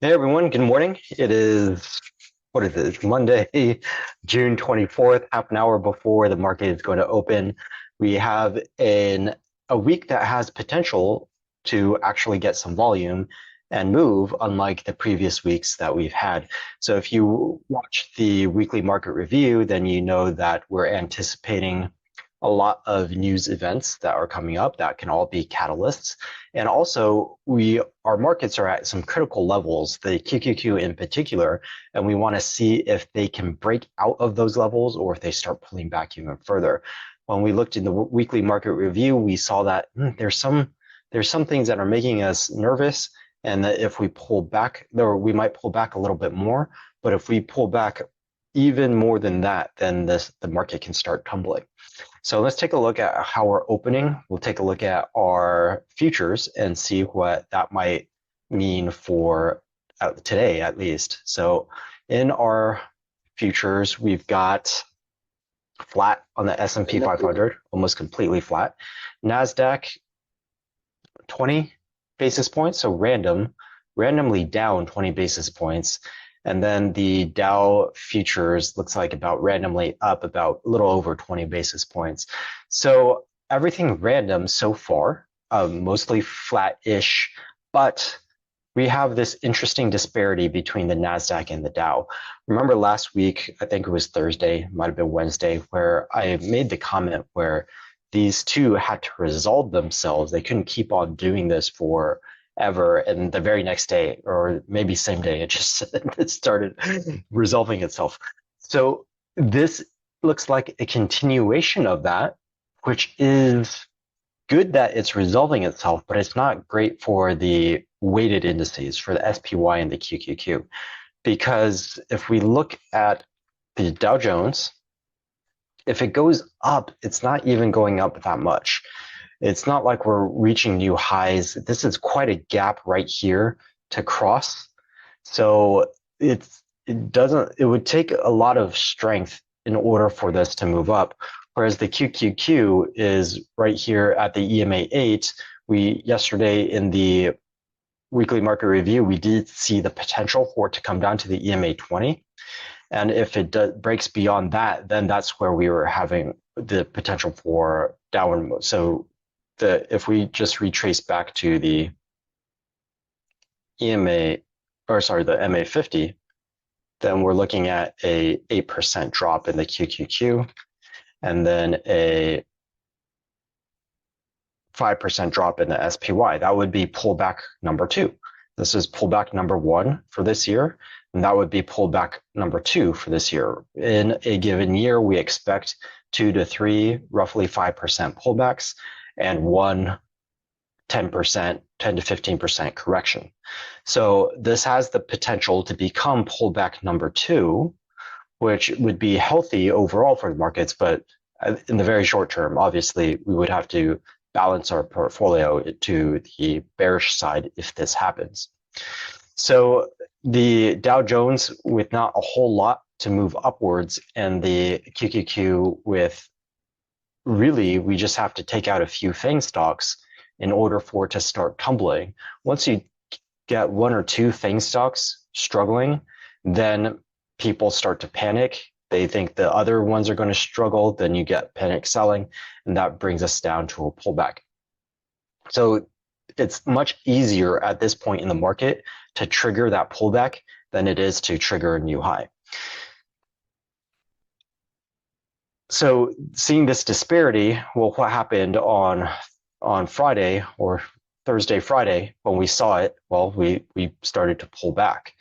Hey everyone, good morning. It is, what is it? It's Monday, June 24th, half an hour before the market is going to open. We have a week that has potential to actually get some volume and move, unlike the previous weeks that we've had. So if you watch the weekly market review, then you know that we're anticipating a lot of news events that are coming up that can all be catalysts. And also, our markets are at some critical levels, the QQQ in particular, and we want to see if they can break out of those levels or if they start pulling back even further. When we looked in the weekly market review, we saw that there's some things that are making us nervous, and that if we pull back, or we might pull back a little bit more. But if we pull back even more than that, then the market can start tumbling. So let's take a look at how we're opening. We'll take a look at our futures and see what that might mean for today, at least. So in our futures, we've got flat on the S&P 500, almost completely flat. NASDAQ, 20 basis points, so randomly down 20 basis points. And then the Dow futures looks like about randomly up about a little over 20 basis points. So everything random so far, mostly flat-ish, but we have this interesting disparity between the NASDAQ and the Dow. Remember last week, I think it was Thursday, might have been Wednesday, where I made the comment where these two had to resolve themselves. They couldn't keep on doing this for ever, and the very next day, or maybe same day, it started resolving itself. So this looks like a continuation of that, which is good that it's resolving itself, but it's not great for the weighted indices, for the SPY and the QQQ. Because if we look at the Dow Jones, if it goes up, it's not even going up that much. It's not like we're reaching new highs. This is quite a gap right here to cross. So it would take a lot of strength in order for this to move up. Whereas the QQQ is right here at the EMA 8. Yesterday in the weekly market review, we did see the potential for it to come down to the EMA 20. And if it breaks beyond that, then that's where we were having the potential for downward move. So if we just retrace back to the EMA, or sorry, the MA50, then we're looking at a 8% drop in the QQQ, and then a 5% drop in the SPY. That would be pullback number two. This is pullback number one for this year, and that would be pullback number two for this year. In a given year, we expect 2 to 3, roughly 5% pullbacks, and one 10%, 10 to 15% correction. So this has the potential to become pullback number two, which would be healthy overall for the markets. But in the very short term, obviously, we would have to balance our portfolio to the bearish side if this happens. So the Dow Jones with not a whole lot to move upwards, and the QQQ with really, we just have to take out a few FANG stocks in order for it to start tumbling. Once you get one or two FANG stocks struggling, then people start to panic. They think the other ones are going to struggle. Then you get panic selling, and that brings us down to a pullback. So it's much easier at this point in the market to trigger that pullback than it is to trigger a new high. So seeing this disparity, well, what happened on Friday or Thursday, Friday, when we saw it, well, we started to pull back.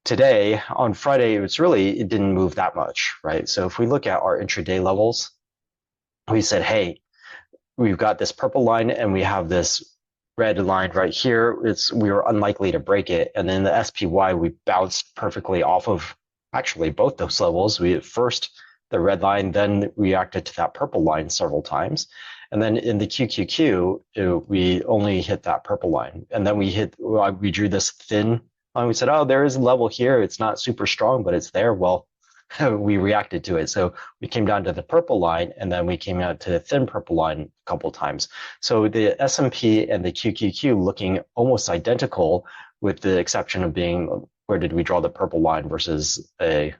Today, on Friday, it didn't move that much, right? So if we look at our intraday levels, we said, hey, we've got this purple line and we have this red line right here. We were unlikely to break it. And then the SPY, we bounced perfectly off of actually both those levels. We first the red line, then reacted to that purple line several times. And then in the QQQ, we only hit that purple line. And then we drew this thin line. We said, oh, there is a level here. It's not super strong, but it's there. Well, we reacted to it. So we came down to the purple line, and then we came out to the thin purple line a couple times. So the S&P and the QQQ looking almost identical, with the exception of being where did we draw the purple line versus a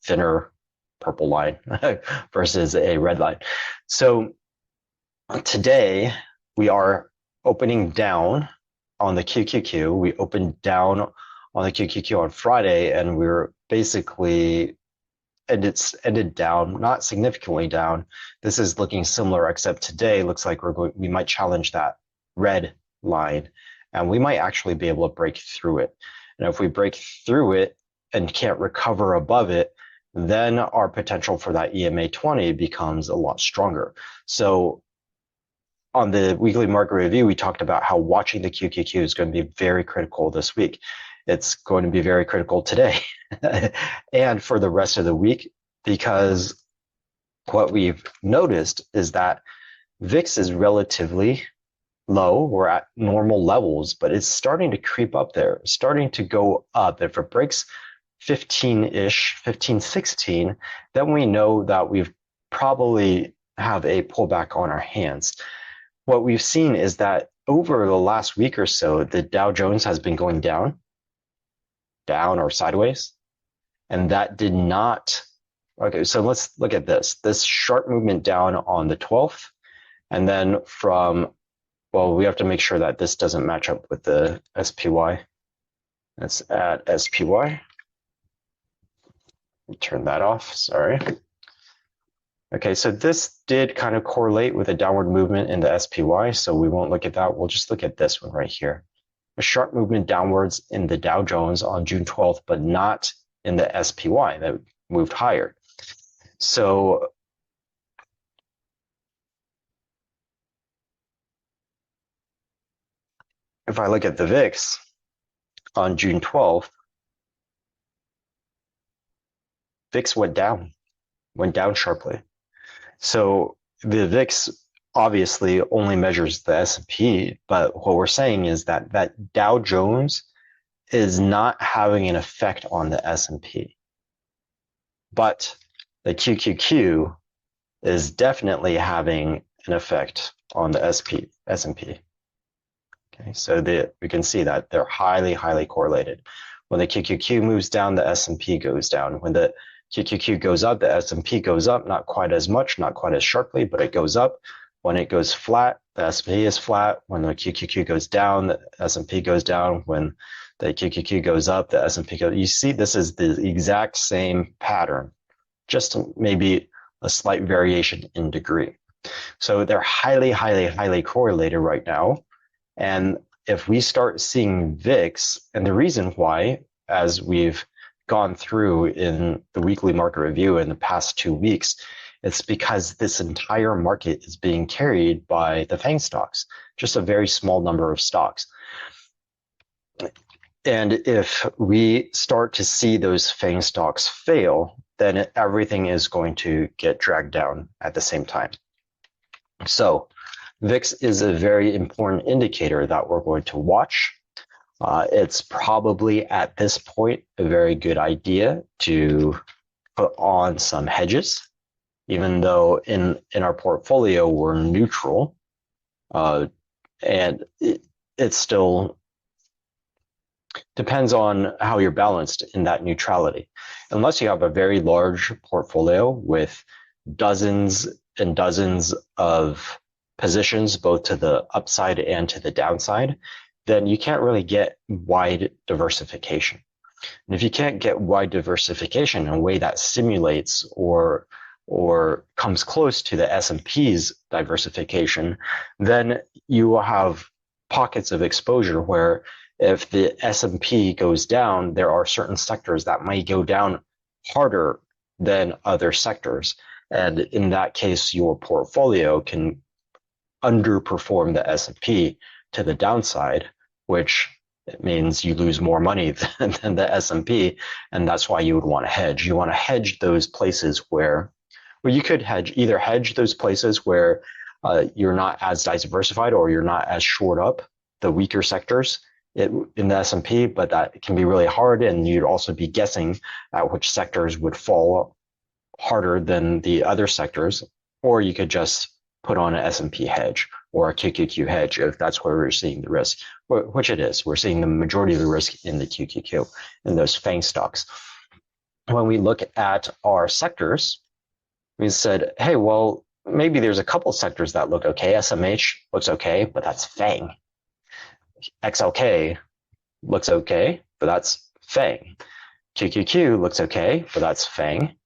thinner purple line versus a red line. So today we are opening down on the QQQ. We opened down on the QQQ on Friday, and we're basically, and it's ended down, not significantly down. This is looking similar, except today looks like we might challenge that red line, and we might actually be able to break through it. And if we break through it and can't recover above it, then our potential for that EMA 20 becomes a lot stronger. So on the weekly market review, we talked about how watching the QQQ is going to be very critical this week. It's going to be very critical today and for the rest of the week, because what we've noticed is that VIX is relatively low. We're at normal levels, but it's starting to creep up there, starting to go up. If it breaks 15-ish, 15, 16, then we know that we've probably have a pullback on our hands. What we've seen is that over the last week or so, the Dow Jones has been going down or sideways, and that did not. Okay, so let's look at this sharp movement down on the 12th, and then well, we have to make sure that this doesn't match up with the SPY. Let's add SPY. Turn that off, sorry. Okay, so this did kind of correlate with a downward movement in the SPY, so we won't look at that. We'll just look at this one right here. A sharp movement downwards in the Dow Jones on June 12th, but not in the SPY that moved higher. So if I look at the VIX on June 12th, VIX went down sharply. So the VIX obviously only measures the S&P, but what we're saying is that Dow Jones is not having an effect on the S&P. But the QQQ is definitely having an effect on the S&P. Okay, so we can see that they're highly, highly correlated. When the QQQ moves down, the S&P goes down. When the QQQ goes up, the S&P goes up, not quite as much, not quite as sharply, but it goes up. When it goes flat, the S&P is flat. When the QQQ goes down, the S&P goes down. When the QQQ goes up, the S&P goes. You see, this is the exact same pattern, just maybe a slight variation in degree. So they're highly, highly, highly correlated right now. And if we start seeing VIX, and the reason why, as we've gone through in the weekly market review in the past 2 weeks, it's because this entire market is being carried by the FANG stocks, just a very small number of stocks. And if we start to see those FANG stocks fail, then everything is going to get dragged down at the same time. So VIX is a very important indicator that we're going to watch. It's probably at this point a very good idea to put on some hedges, even though in our portfolio we're neutral, and it still depends on how you're balanced in that neutrality. Unless you have a very large portfolio with dozens and dozens of positions, both to the upside and to the downside, then you can't really get wide diversification. And if you can't get wide diversification in a way that simulates or comes close to the S&P's diversification, then you will have pockets of exposure where if the S&P goes down, there are certain sectors that might go down harder than other sectors. And in that case, your portfolio can underperform the S&P to the downside, which means you lose more money than the S&P, and that's why you would want to hedge. You want to hedge those places where you could hedge those places where you're not as diversified or you're not as short up the weaker sectors in the S&P, but that can be really hard, and you'd also be guessing at which sectors would fall harder than the other sectors, or you could just put on an S&P hedge, or a QQQ hedge if that's where we're seeing the risk, which it is. We're seeing the majority of the risk in the QQQ, in those FANG stocks. When we look at our sectors, we said, hey, well, maybe there's a couple sectors that look okay. SMH looks okay, but that's FANG. XLK looks okay, but that's FANG. QQQ looks okay, but that's FANG.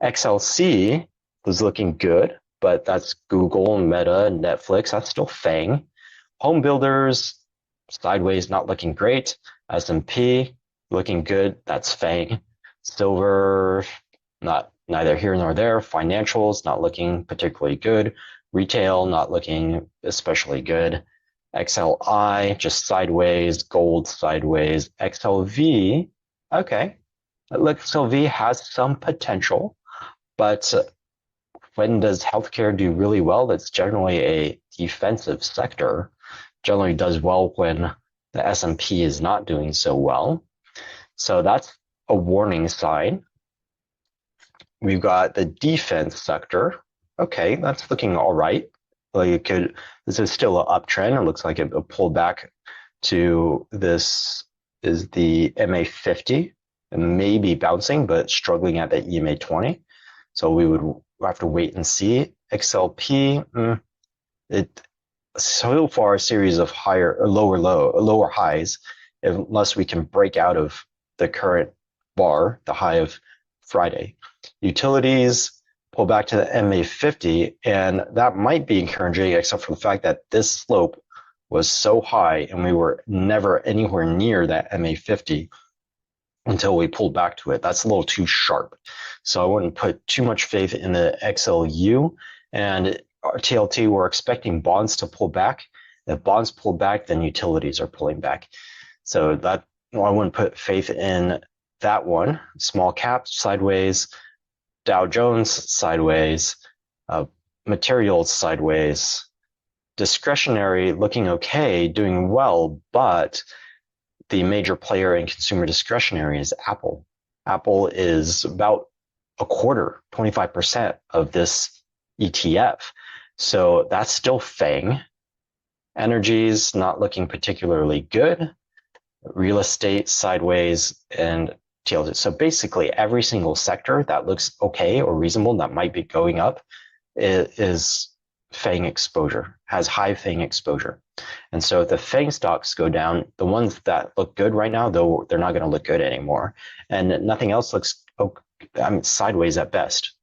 XLC was looking good, but that's Google, Meta, Netflix. That's still FANG. Home builders, sideways, not looking great. S&P looking good. That's FANG. Silver, neither here nor there. Financials, not looking particularly good. Retail, not looking especially good. XLI, just sideways. Gold, sideways. XLV, okay. XLV has some potential, but when does healthcare do really well? That's generally a defensive sector. Generally does well when the S&P is not doing so well. So that's a warning sign. We've got the defense sector. Okay, that's looking all right. Like this is still an uptrend. It looks like it pulled back to this is the MA50 and maybe bouncing, but struggling at the EMA 20. So we would have to wait and see. XLP, it so far a series of lower highs, unless we can break out of the current bar, the high of Friday. Utilities pull back to the MA50, and that might be encouraging, except for the fact that this slope was so high and we were never anywhere near that MA50 until we pulled back to it. That's a little too sharp. So I wouldn't put too much faith in the XLU. And TLT, we're expecting bonds to pull back. If bonds pull back, then utilities are pulling back. So that I wouldn't put faith in that one. Small cap, sideways. Dow Jones, sideways. Materials, sideways. Discretionary, looking okay, doing well, but the major player in consumer discretionary is Apple. Apple is about a quarter, 25% of this ETF. So that's still FANG. Energy's not looking particularly good. Real estate, sideways, and TLT. So basically every single sector that looks okay or reasonable that might be going up is FANG exposure, has high FANG exposure. And so if the FANG stocks go down, the ones that look good right now, though, they're not going to look good anymore. And nothing else looks sideways at best.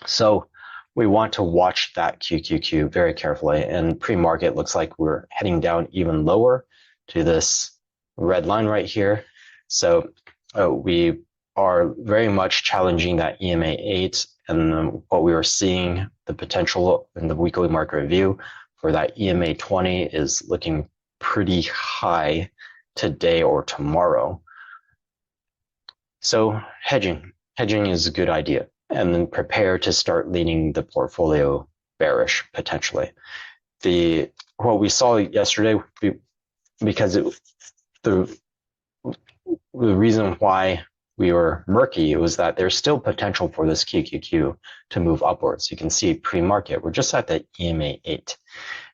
So we want to watch that QQQ very carefully. And pre-market looks like we're heading down even lower to this red line right here. So we are very much challenging that EMA 8 and what we were seeing, the potential in the weekly market review for that EMA 20 is looking pretty high today or tomorrow. So hedging is a good idea, and then prepare to start leaning the portfolio bearish potentially. What we saw yesterday, because the reason why we were murky was that there's still potential for this QQQ to move upwards. You can see pre-market, we're just at the EMA 8.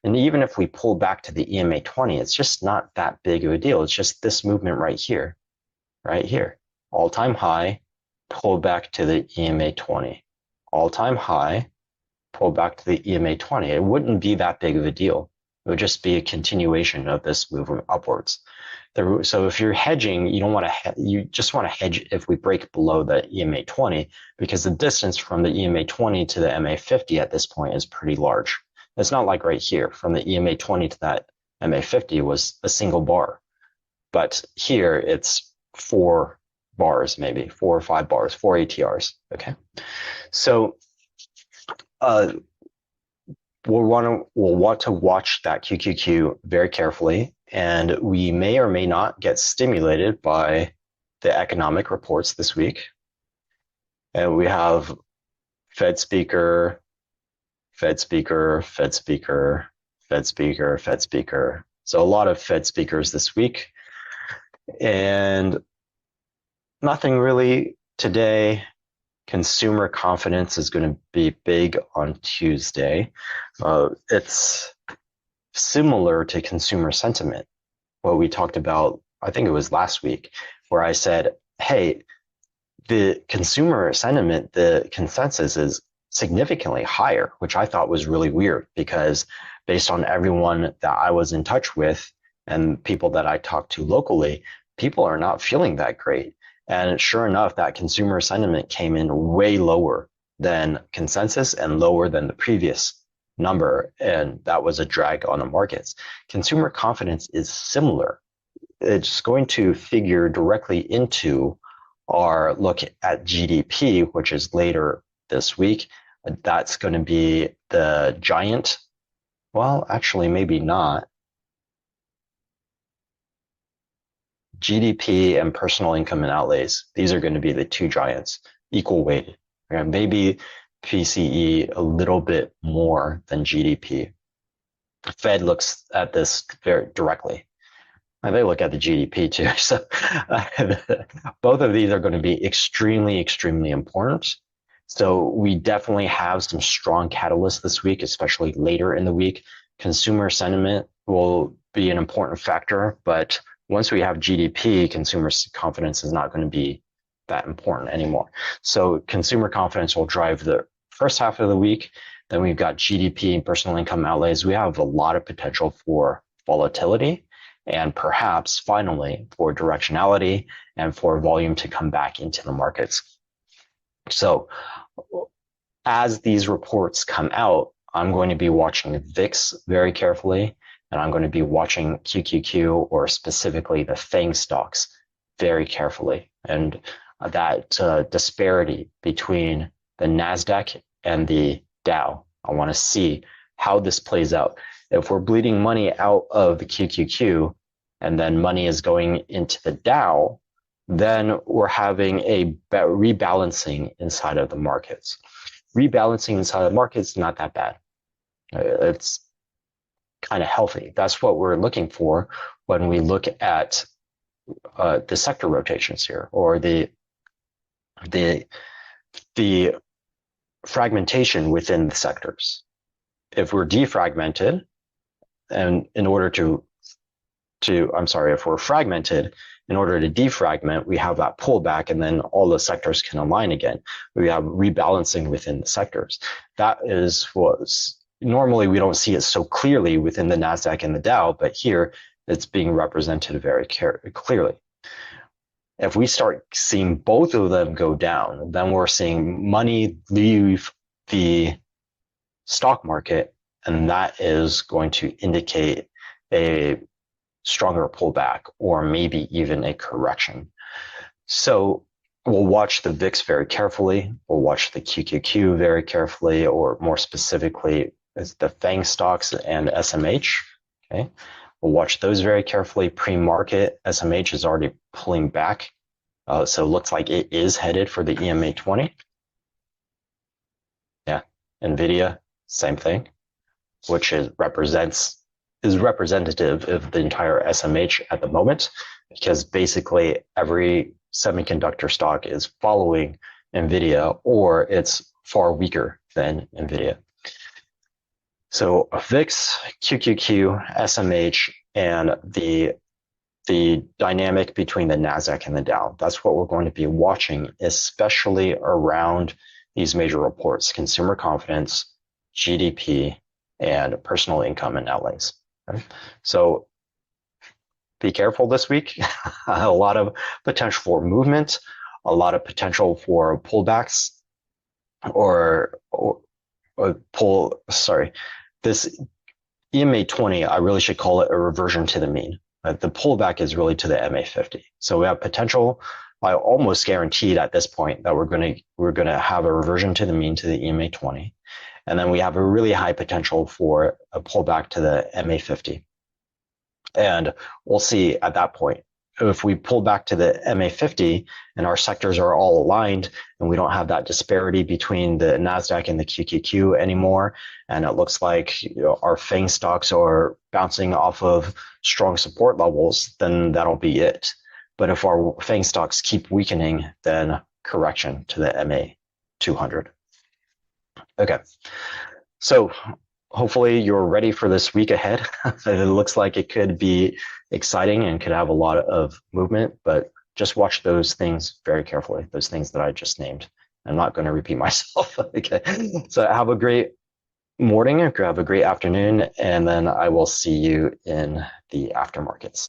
And even if we pull back to the EMA 20, it's just not that big of a deal. It's just this movement right here. All-time high, pull back to the EMA 20. All-time high, pull back to the EMA 20. It wouldn't be that big of a deal. It would just be a continuation of this movement upwards. So if you're hedging, you just want to hedge if we break below the EMA 20, because the distance from the EMA 20 to the MA 50 at this point is pretty large. It's not like right here from the EMA 20 to that MA 50 was a single bar, but here it's 4 bars, maybe 4 or 5 bars, 4 ATRs. Okay, so we'll want to watch that QQQ very carefully, and we may or may not get stimulated by the economic reports this week. And we have Fed speaker, Fed speaker, Fed speaker, Fed speaker, Fed speaker. So a lot of Fed speakers this week, and nothing really today consumer confidence is going to be big on Tuesday. It's similar to consumer sentiment, what we talked about, I think it was last week, where I said, hey, the consumer sentiment, the consensus is significantly higher, which I thought was really weird because based on everyone that I was in touch with and people that I talked to locally, people are not feeling that great. And sure enough, that consumer sentiment came in way lower than consensus and lower than the previous number. And that was a drag on the markets. Consumer confidence is similar. It's going to figure directly into our look at GDP, which is later this week. That's going to be the giant. Well, actually, maybe not. GDP and personal income and outlays. These are going to be the two giants, equal weighted. And maybe PCE a little bit more than GDP. The Fed looks at this very directly. And they look at the GDP too. So both of these are going to be extremely, extremely important. So we definitely have some strong catalysts this week, especially later in the week. Consumer sentiment will be an important factor, but once we have GDP, consumer confidence is not going to be that important anymore. So consumer confidence will drive the first half of the week. Then we've got GDP and personal income outlays. We have a lot of potential for volatility and perhaps finally for directionality and for volume to come back into the markets. So as these reports come out, I'm going to be watching VIX very carefully, and I'm going to be watching QQQ, or specifically the FANG stocks, very carefully. And that disparity between the NASDAQ and the Dow, I want to see how this plays out. If we're bleeding money out of the QQQ and then money is going into the Dow, then we're having a rebalancing inside of the markets. Rebalancing inside of the markets is not that bad. It's kind of healthy. That's what we're looking for when we look at the sector rotations here, or the fragmentation within the sectors. If we're defragmented, and if we're fragmented, in order to defragment, we have that pullback, and then all the sectors can align again. We have rebalancing within the sectors. That is what's normally we don't see it so clearly within the NASDAQ and the Dow, but here it's being represented very clearly. If we start seeing both of them go down, then we're seeing money leave the stock market, and that is going to indicate a stronger pullback or maybe even a correction. So we'll watch the VIX very carefully. We'll watch the QQQ very carefully, or more specifically, is the FANG stocks and SMH. Okay, we'll watch those very carefully. Pre-market, SMH is already pulling back, so it looks like it is headed for the EMA 20. Yeah, NVIDIA, same thing, which is representative of the entire SMH at the moment, because basically every semiconductor stock is following NVIDIA, or it's far weaker than NVIDIA. So VIX, QQQ, SMH, and the dynamic between the NASDAQ and the Dow. That's what we're going to be watching, especially around these major reports: consumer confidence, GDP, and personal income and outlays. Okay? So be careful this week. A lot of potential for movement, a lot of potential for pullbacks, this EMA 20, I really should call it a reversion to the mean. The pullback is really to the MA 50. So we have potential. I almost guaranteed at this point that we're going to have a reversion to the mean to the EMA 20, and then we have a really high potential for a pullback to the MA 50. And we'll see at that point. If we pull back to the MA 50 and our sectors are all aligned and we don't have that disparity between the NASDAQ and the QQQ anymore, and it looks like our FANG stocks are bouncing off of strong support levels, then that'll be it. But if our FANG stocks keep weakening, then correction to the MA 200. Okay. So hopefully you're ready for this week ahead. It looks like it could be exciting and could have a lot of movement, but just watch those things very carefully, those things that I just named. I'm not going to repeat myself. Okay. So have a great morning, have a great afternoon, and then I will see you in the aftermarkets.